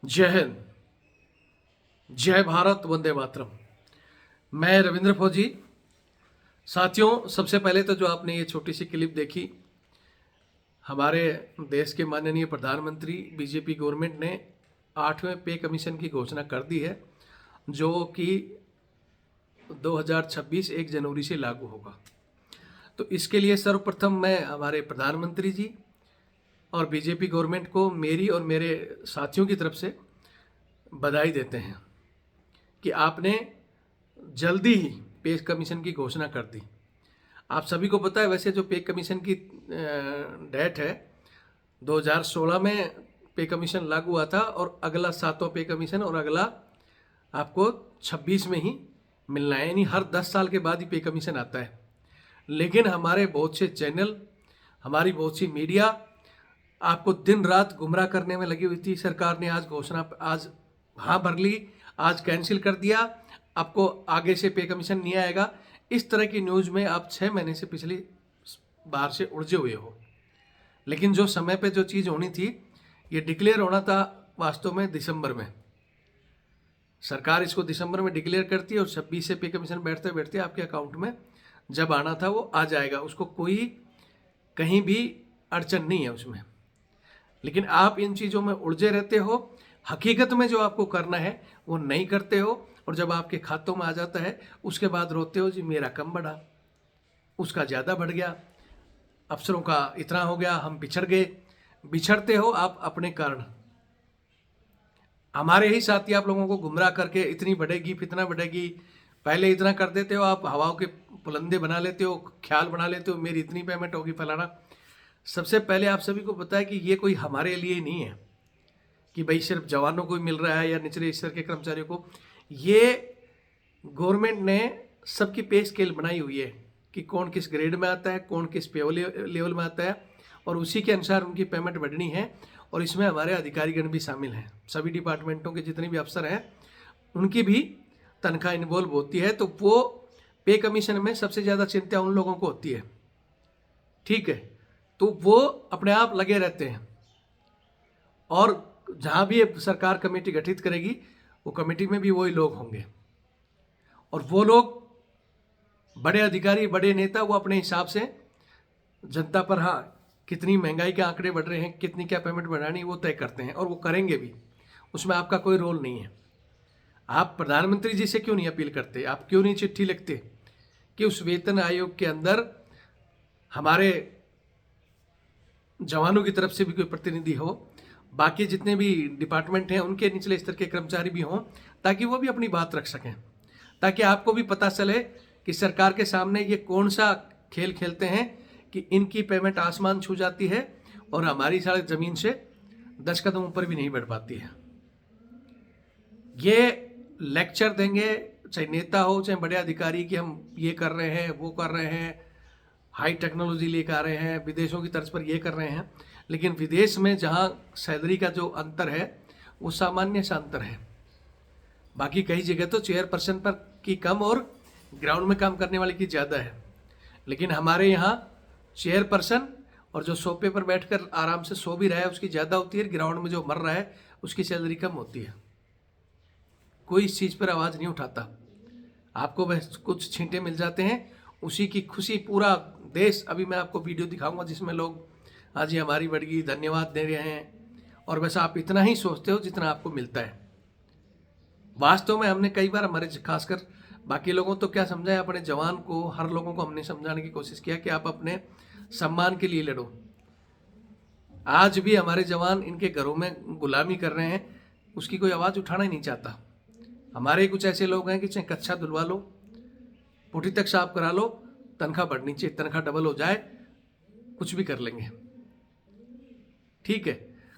जय हिंद, जय भारत, वंदे मातरम। मैं रविंद्र फौजी। साथियों, सबसे पहले तो जो आपने ये छोटी सी क्लिप देखी, हमारे देश के माननीय प्रधानमंत्री बीजेपी गवर्नमेंट ने 8वें पे कमीशन की घोषणा कर दी है, जो कि 2026 1 जनवरी से लागू होगा। तो इसके लिए सर्वप्रथम मैं हमारे प्रधानमंत्री जी और बीजेपी गवर्नमेंट को मेरी और मेरे साथियों की तरफ से बधाई देते हैं कि आपने जल्दी ही पे कमीशन की घोषणा कर दी। आप सभी को पता है, वैसे जो पे कमीशन की डेट है 2016 में पे कमीशन लागू हुआ था, और अगला 7वां पे कमीशन और अगला आपको 26 में ही मिलना है, यानी हर 10 साल के बाद ही पे कमीशन आता है। लेकिन हमारे बहुत से चैनल, हमारी बहुत सी मीडिया आपको दिन रात गुमराह करने में लगी हुई थी। सरकार ने आज हाँ भर ली, आज कैंसिल कर दिया, आपको आगे से पे कमीशन नहीं आएगा। इस तरह की न्यूज़ में आप 6 महीने से पिछली बार से उलझे हुए हो। लेकिन जो समय पे जो चीज़ होनी थी, ये डिक्लेयर होना था वास्तव में दिसंबर में। सरकार इसको दिसंबर में डिक्लेयर करती है और 26 से पे कमीशन बैठते बैठते आपके अकाउंट में जब आना था वो आ जाएगा। उसको कोई कहीं भी अड़चन नहीं है उसमें। लेकिन आप इन चीज़ों में उलझे रहते हो, हकीकत में जो आपको करना है वो नहीं करते हो, और जब आपके खातों में आ जाता है उसके बाद रोते हो, जी मेरा कम बढ़ा, उसका ज़्यादा बढ़ गया, अफसरों का इतना हो गया, हम पिछड़ गए। बिछड़ते हो आप अपने कारण। हमारे ही साथी आप लोगों को गुमराह करके इतनी बढ़ेगी, इतना बढ़ेगी, पहले इतना कर देते हो, आप हवाओं के पुलंदे बना लेते हो, ख्याल बना लेते हो, मेरी इतनी पेमेंट होगी फलाना। सबसे पहले आप सभी को पता है कि ये कोई हमारे लिए नहीं है कि भाई सिर्फ जवानों को ही मिल रहा है या निचले स्तर के कर्मचारियों को। ये गवर्नमेंट ने सबकी पे स्केल बनाई हुई है कि कौन किस ग्रेड में आता है, कौन किस पे लेवल में आता है, और उसी के अनुसार उनकी पेमेंट बढ़नी है। और इसमें हमारे अधिकारीगण भी शामिल हैं, सभी डिपार्टमेंटों के जितने भी अफसर हैं उनकी भी तनख्वाह इन्वॉल्व होती है। तो वो पे कमीशन में सबसे ज़्यादा चिंता उन लोगों को होती है, ठीक है। तो वो अपने आप लगे रहते हैं, और जहाँ भी सरकार कमेटी गठित करेगी वो कमेटी में भी वही लोग होंगे, और वो लोग बड़े अधिकारी, बड़े नेता, वो अपने हिसाब से जनता पर हाँ कितनी महंगाई के आंकड़े बढ़ रहे हैं, कितनी क्या पेमेंट बढ़ानी वो तय करते हैं, और वो करेंगे भी। उसमें आपका कोई रोल नहीं है। आप प्रधानमंत्री जी से क्यों नहीं अपील करते, आप क्यों नहीं चिट्ठी लिखते कि उस वेतन आयोग के अंदर हमारे जवानों की तरफ से भी कोई प्रतिनिधि हो, बाकी जितने भी डिपार्टमेंट हैं उनके निचले स्तर के कर्मचारी भी हों, ताकि वो भी अपनी बात रख सकें, ताकि आपको भी पता चले कि सरकार के सामने ये कौन सा खेल खेलते हैं कि इनकी पेमेंट आसमान छू जाती है और हमारी सड़क ज़मीन से 10 कदम ऊपर भी नहीं बढ़ पाती है। ये लेक्चर देंगे, चाहे नेता हो चाहे बड़े अधिकारी, कि हम ये कर रहे हैं, वो कर रहे हैं, हाई टेक्नोलॉजी लेकर आ रहे हैं, विदेशों की तर्ज पर ये कर रहे हैं। लेकिन विदेश में जहाँ सैलरी का जो अंतर है वो सामान्य सा अंतर है। बाकी कई जगह तो चेयरपर्सन पर की कम और ग्राउंड में काम करने वाले की ज़्यादा है। लेकिन हमारे यहाँ चेयरपर्सन और जो सोफे पर बैठकर आराम से सो भी रहा है उसकी ज़्यादा होती है, ग्राउंड में जो मर रहा है उसकी सैलरी कम होती है। कोई इस चीज़ पर आवाज़ नहीं उठाता। आपको बस कुछ छींटे मिल जाते हैं, उसी की खुशी पूरा देश। अभी मैं आपको वीडियो दिखाऊंगा जिसमें लोग आज ही हमारी बढ़ी धन्यवाद दे रहे हैं, और बस आप इतना ही सोचते हो जितना आपको मिलता है। वास्तव में हमने कई बार, हमारे खासकर बाकी लोगों तो क्या समझाया, अपने जवान को, हर लोगों को हमने समझाने की कोशिश किया कि आप अपने सम्मान के लिए लड़ो। आज भी हमारे जवान इनके घरों में गुलामी कर रहे हैं, उसकी कोई आवाज़ उठाना ही नहीं चाहता। हमारे कुछ ऐसे लोग हैं कि चाहे कच्छा धुलवा लो, पुटी तक साफ करा लो, तनख्वाह बढ़नी चाहिए, तनख्वाह डबल हो जाए, कुछ भी कर लेंगे, ठीक है।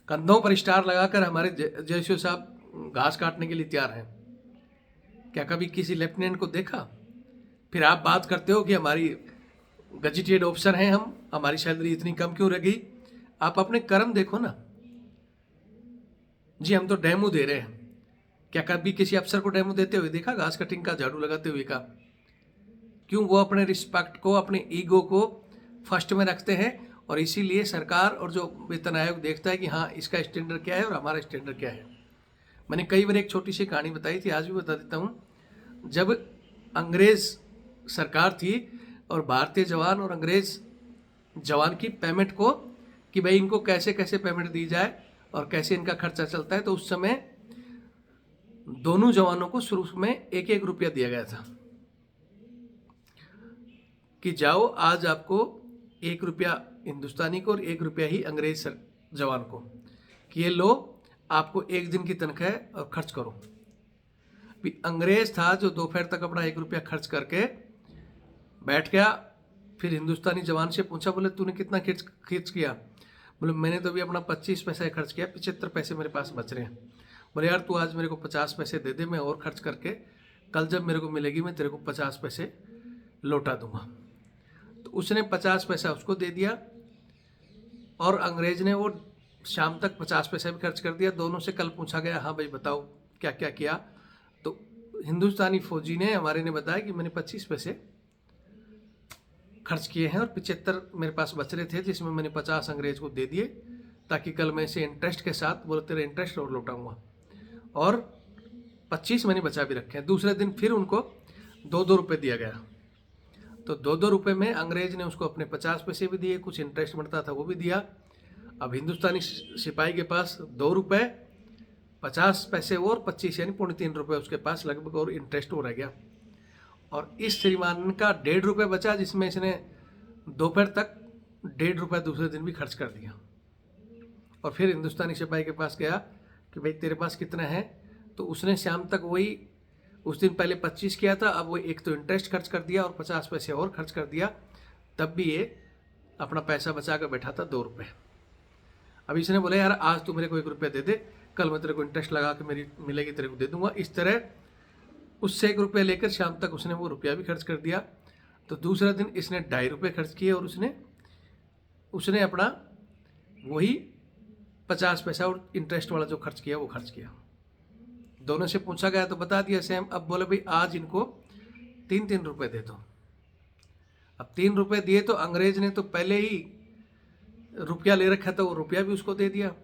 कंधों पर स्टार लगाकर हमारे जयसो साहब घास काटने के लिए तैयार हैं। क्या कभी किसी लेफ्टिनेंट को देखा? फिर आप बात करते हो कि हमारी गजेटेड ऑफिसर हैं हम, हमारी सैलरी इतनी कम क्यों रह गई? आप अपने कर्म देखो ना जी। हम तो डेमो दे रहे हैं, क्या कभी किसी अफसर को डेमो देते हुए देखा, घास कटिंग का, झाड़ू लगाते हुए का? क्यों? वो अपने रिस्पेक्ट को, अपने ईगो को फर्स्ट में रखते हैं, और इसीलिए सरकार और जो वेतन आयोग देखता है कि हाँ इसका स्टैंडर्ड क्या है और हमारा स्टैंडर्ड क्या है। मैंने कई बार एक छोटी सी कहानी बताई थी, आज भी बता देता हूँ। जब अंग्रेज सरकार थी और भारतीय जवान और अंग्रेज जवान की पेमेंट को, कि भाई इनको कैसे कैसे पेमेंट दी जाए और कैसे इनका खर्चा चलता है, तो उस समय दोनों जवानों को शुरू में 1-1 रुपया दिया गया था कि जाओ आज आपको 1 रुपया हिंदुस्तानी को और 1 रुपया ही अंग्रेज जवान को, कि ये लो आपको 1 दिन की तनख्वाह है और खर्च करो। भी अंग्रेज था जो दोपहर तक अपना 1 रुपया खर्च करके बैठ गया, फिर हिंदुस्तानी जवान से पूछा, बोले तूने कितना खर्च किया? बोले मैंने तो अभी अपना 25 पैसे खर्च किया, 75 पैसे मेरे पास बच रहे हैं। बोले यार तू आज मेरे को 50 पैसे दे दे, मैं और खर्च करके कल जब मेरे को मिलेगी मैं तेरे को 50 पैसे लौटा दूंगा। तो उसने 50 पैसा उसको दे दिया और अंग्रेज ने वो शाम तक 50 पैसे भी खर्च कर दिया। दोनों से कल पूछा गया, हाँ भाई बताओ क्या क्या किया? तो हिंदुस्तानी फौजी ने हमारे ने बताया कि मैंने 25 पैसे खर्च किए हैं और 75 मेरे पास बच रहे थे, जिसमें मैंने 50 अंग्रेज को दे दिए ताकि कल मैं इसे इंटरेस्ट के साथ, बोले तेरा इंटरेस्ट और लौटाऊंगा, और 25 मैंने बचा भी रखे हैं। दूसरे दिन फिर उनको 2-2 रुपये दिया गया। तो 2-2 रुपये में अंग्रेज ने उसको अपने 50 पैसे भी दिए, कुछ इंटरेस्ट बनता था वो भी दिया। अब हिंदुस्तानी सिपाही के पास 2 रुपये 50 पैसे और 25 यानी 3.25 रुपये उसके पास लगभग और इंटरेस्ट हो रह गया। और इस श्रीमान का 1.5 रुपये बचा, जिसमें इसने दोपहर तक 1.5 रुपये दूसरे दिन भी खर्च कर दिया। और फिर हिंदुस्तानी सिपाही के पास गया कि भाई तेरे पास कितना है? तो उसने शाम तक वही, उस दिन पहले 25 किया था, अब वो एक तो इंटरेस्ट खर्च कर दिया और 50 पैसे और खर्च कर दिया, तब भी ये अपना पैसा बचा कर बैठा था 2 रुपये। अब इसने बोला यार आज तू मेरे को 1 रुपया दे दे, कल मैं तेरे को इंटरेस्ट लगा के मेरी मिलेगी तेरे को दे दूंगा। इस तरह उससे 1 रुपया लेकर शाम तक उसने वो रुपया भी खर्च कर दिया। तो दूसरा दिन इसने 2.5 रुपये खर्च किए और उसने अपना वही 50 पैसा और इंटरेस्ट वाला जो खर्च किया वो खर्च किया। दोनों से पूछा गया तो बता दिया सेम। अब बोले भाई आज इनको 3-3 रुपये दे दो। अब 3 रुपये दिए तो अंग्रेज ने तो पहले ही रुपया ले रखा था, वो रुपया भी उसको दे दिया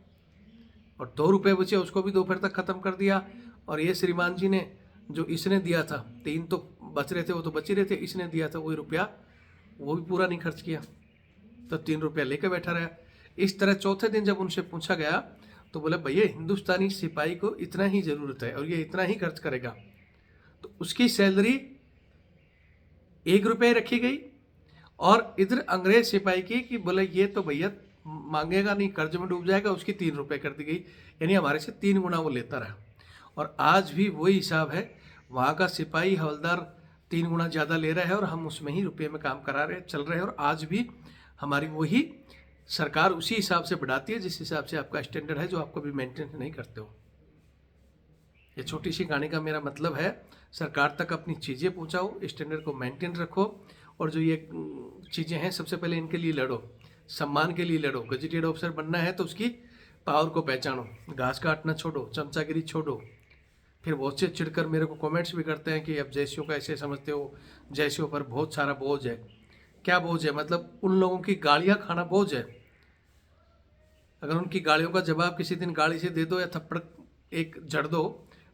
और 2 रुपये बचे उसको भी दोपहर तक ख़त्म कर दिया। और ये श्रीमान जी ने जो इसने दिया था, 3 तो बच रहे थे, वो तो बच ही रहे थे, इसने दिया था वही रुपया, वो भी पूरा नहीं खर्च किया, तो 3 रुपया लेकर बैठा रहा। इस तरह चौथे दिन जब उनसे पूछा गया तो बोले भैया हिंदुस्तानी सिपाही को इतना ही ज़रूरत है और ये इतना ही खर्च करेगा, तो उसकी सैलरी 1 रुपये रखी गई। और इधर अंग्रेज सिपाही की कि बोले ये तो भैया मांगेगा नहीं, कर्ज में डूब जाएगा, उसकी 3 रुपये कर दी गई, यानी हमारे से 3 गुना वो लेता रहा। और आज भी वही हिसाब है, वहाँ का सिपाही हवलदार 3 गुना ज़्यादा ले रहा है और हम उसमें ही रुपये में काम करा रहे चल रहे हैं। और आज भी हमारी वही सरकार उसी हिसाब से बढ़ाती है जिस हिसाब से आपका स्टैंडर्ड है, जो आपको भी मेंटेन नहीं करते हो। ये छोटी सी कहानी का मेरा मतलब है, सरकार तक अपनी चीज़ें पहुँचाओ, स्टैंडर्ड को मेंटेन रखो, और जो ये चीज़ें हैं सबसे पहले इनके लिए लड़ो, सम्मान के लिए लड़ो। गजेटेड ऑफिसर बनना है तो उसकी पावर को पहचानो, घास काटना छोड़ो, चमचागिरी छोड़ो। फिर बहुत से चिढ़कर मेरे को कमेंट्स भी करते हैं कि अब जैसियों का ऐसे समझते हो, जैसियों पर बहुत सारा बोझ है। क्या बोझ है? मतलब उन लोगों की गालियाँ खाना बोझ है। अगर उनकी गालियों का जवाब किसी दिन गाली से दे दो या थप्पड़ एक जड़ दो।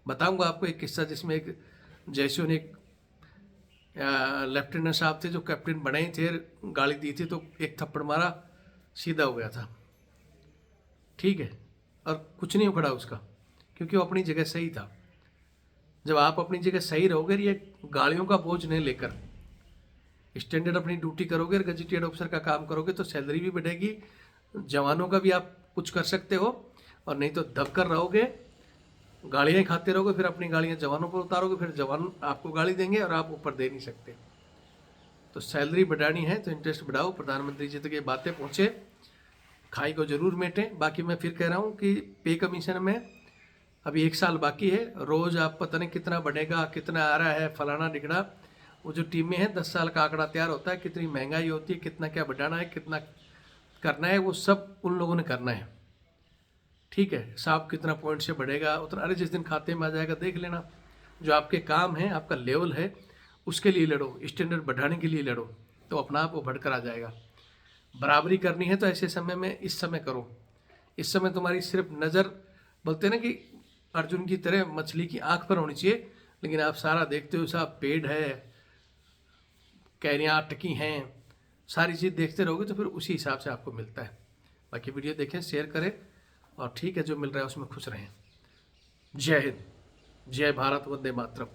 बताऊंगा आपको एक किस्सा जिसमें एक जैसियों ने एक लेफ्टिनेंट साहब थे जो कैप्टन बने ही थे, गाली दी थी तो एक थप्पड़ मारा, सीधा हो गया था, ठीक है, और कुछ नहीं उखड़ा उसका, क्योंकि वो अपनी जगह सही था। जब आप अपनी जगह सही रहोगे, ये गालियों का बोझ नहीं लेकर स्टैंडर्ड अपनी ड्यूटी करोगे, गजेटेड ऑफिसर का काम करोगे, तो सैलरी भी बढ़ेगी, जवानों का भी आप कुछ कर सकते हो। और नहीं तो दबकर रहोगे, गालियाँ खाते रहोगे, फिर अपनी गालियाँ जवानों पर उतारोगे, फिर जवान आपको गाली देंगे और आप ऊपर दे नहीं सकते। तो सैलरी बढ़ानी है तो इंटरेस्ट बढ़ाओ। प्रधानमंत्री जी तक ये बातें पहुँचे, खाई को जरूर मेटें। बाकी मैं फिर कह रहा हूँ कि पे कमीशन में अभी 1 साल बाकी है, रोज़ आप पता नहीं कितना बढ़ेगा, कितना आ रहा है, फलाना डिगड़ा, वो जो टीमें हैं 10 साल का आंकड़ा तैयार होता है, कितनी महंगाई होती है, कितना क्या बढ़ाना है, कितना करना है, वो सब उन लोगों ने करना है, ठीक है। साहब कितना पॉइंट से बढ़ेगा उतना, अरे जिस दिन खाते में आ जाएगा देख लेना। जो आपके काम है, आपका लेवल है, उसके लिए लड़ो, स्टैंडर्ड बढ़ाने के लिए लड़ो, तो अपना आप वो बढ़कर आ जाएगा। बराबरी करनी है तो ऐसे समय में इस समय करो। इस समय तुम्हारी सिर्फ नज़र, बोलते हैं ना कि अर्जुन की तरह मछली की आंख पर होनी चाहिए, लेकिन आप सारा देखते हो, साहब पेड़ है, कैरियाँ अटकी हैं, सारी चीज़ देखते रहोगे तो फिर उसी हिसाब से आपको मिलता है। बाकी वीडियो देखें, शेयर करें, और ठीक है जो मिल रहा है उसमें खुश रहें। जय हिंद, जय भारत, वंदे मातरम।